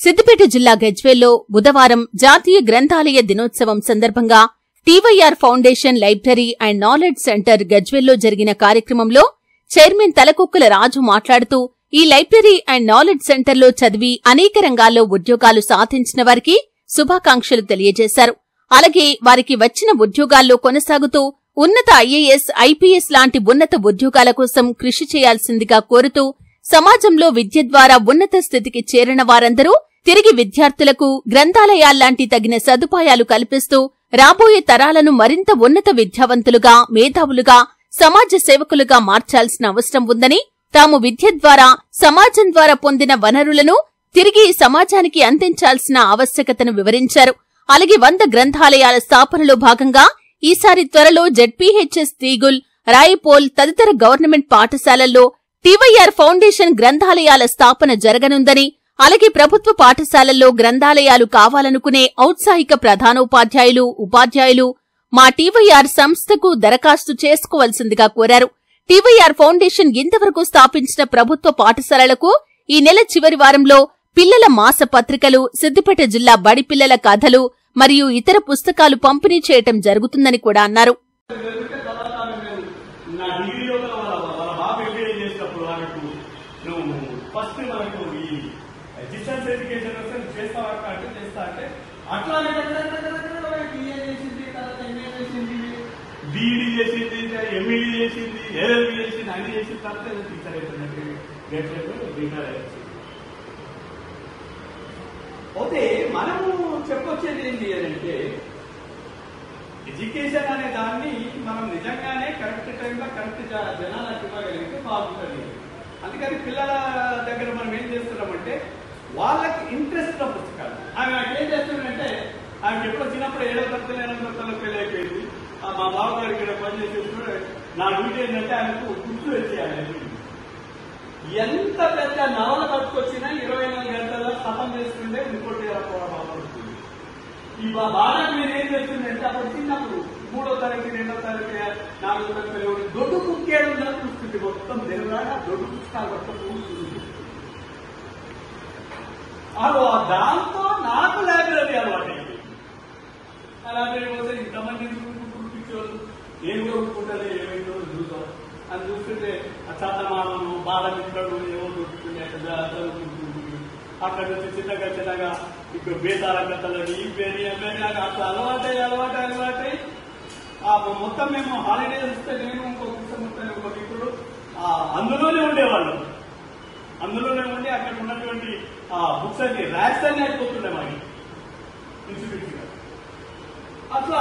సిద్దిపేట జిల్లా గజ్వేల్లో బుధవారం జాతీయ గ్రంథాలయ దినోత్సవం సందర్భంగా TYR foundation library and knowledge centre గజ్వేల్లో జరిగిన కార్యక్రమంలో చైర్మన్ తలకుక్కుల రాజు మాట్లాడుతూ ఈ లైబ్రరీ అండ్ నాలెడ్జ్ సెంటర్లో చదివి అనేక రంగాల్లో ఉద్యోగాలు సాధించిన వారికి శుభాకాంక్షలు తెలియజేశారు. అలాగే వారికి వచ్చిన ఉద్యోగాల్లో కొనసాగుతూ ఉన్నత ఐఏఎస్, ఐపీఎస్ లాంటి ఉన్నత ఉద్యోగాల కోసం కృషి చేయాల్సిందిగా కోరుతూ సమాజంలో విద్య ద్వారా ఉన్నత స్థితికి చేరిన వారందరూ తిరిగి విద్యార్థులకు గ్రంథాలయాల్లాంటి తగిన సదుపాయాలు కల్పిస్తూ రాబోయే తరాలను మరింత ఉన్నత విద్యావంతులుగా, మేధావులుగా, సమాజ సేవకులుగా మార్చాల్సిన అవసరం ఉందని, తాము విద్య ద్వారా సమాజం ద్వారా పొందిన వనరులను తిరిగి సమాజానికి అందించాల్సిన ఆవశ్యకతను వివరించారు. అలాగే 100 గ్రంథాలయాల స్థాపనలో భాగంగా ఈసారి త్వరలో జెడ్పీహెచ్ఎస్ తీగుల్, రాయపోల్ తదితర గవర్నమెంట్ పాఠశాలల్లో టీవైఆర్ ఫౌండేషన్ గ్రంథాలయాల స్థాపన జరగనుందని, అలాగే ప్రభుత్వ పాఠశాలల్లో గ్రంథాలయాలు కావాలనుకునే ఔత్సాహిక ప్రధానోపాధ్యాయులు, ఉపాధ్యాయులు మా టీవైఆర్ సంస్థకు దరఖాస్తు చేసుకోవాల్సిందిగా కోరారు. టీవైఆర్ ఫౌండేషన్ ఇంతవరకు స్థాపించిన ప్రభుత్వ పాఠశాలలకు ఈ నెల చివరి వారంలో పిల్లల మాస పత్రికలు, సిద్దిపేట జిల్లా బడి పిల్లల కథలు మరియు ఇతర పుస్తకాలు పంపిణీ చేయటం జరుగుతుందని కూడా అన్నారు. బీఈడీ చేసింది, ఎంఈడీ చేసింది, ఏఎల్బీ చేసింది, అన్ని చేసిన తర్వాత టీచర్ అయిపోయినట్టు అయితే మనము చెప్పొచ్చేది ఏంటి అంటే ఎడ్యుకేషన్ అనే దాన్ని మనం నిజంగానే కరెక్ట్ టైంలో కరెక్ట్ జనాలకు ఇవ్వగలిగితే బాగుంటుంది. అందుకని పిల్లల దగ్గర మనం ఏం చేస్తున్నామంటే వాళ్ళకి ఇంట్రెస్ట్ ఉన్న పుస్తకాలు. ఆమె నాకేం చేస్తుందంటే ఆమెకి ఎప్పుడో చిన్నప్పుడు 7వ తరగతి 8వ తరగతిలో పెళ్లి అయిపోయింది. మా బావగారికి ఇక్కడ పనిచేసేప్పుడు నా డ్యూటీ ఏంటంటే ఆయనకు గుర్తు వచ్చేయాలి. ఎంత పెద్ద నవల పట్టుకొచ్చినా 24 గంటల్లో సఫం చేసుకుంటే ఇంకోటి బాగుంటుంది. ఈ బాగా మీరు ఏం చేస్తుందంటే అప్పుడు చిన్నప్పుడు 3వ తరగతి 2వ తరగతి 4వ తరగతి దొడ్డు కుక్కేయడం చూస్తుంది. మొత్తం దేవులాగా దొడ్డు పుస్తకాలు మొత్తం కూర్చుంది. దాంతో నాకు లైబ్రరీ అలవాటు అయిపోయింది. ఆ లైబ్రరీ పోతే ఇంతమంది ఏం కొనుక్కుంటారు, ఏమైందో చూద్దాం అని చూస్తుంటే ఆ చందమామను, బాలమిత్రుడు ఏవో దొరుకుతుండే అక్కడ నుంచి చిన్నగా ఇప్పుడు బేతాల కథలని ఇవేని నాకు అట్లా అలవాటై మొత్తం మేము హాలిడేస్ వస్తే నేను ఇంకో పుస్తకం ఇంకో ఇప్పుడు అందులోనే ఉండేవాళ్ళం. అందులోనే ఉండి అక్కడ ఉన్నటువంటి బుక్స్ అన్ని ర్యాక్స్ అన్ని అయిపోతుండే మాకు ఇన్స్టిట్యూట్ గా. అట్లా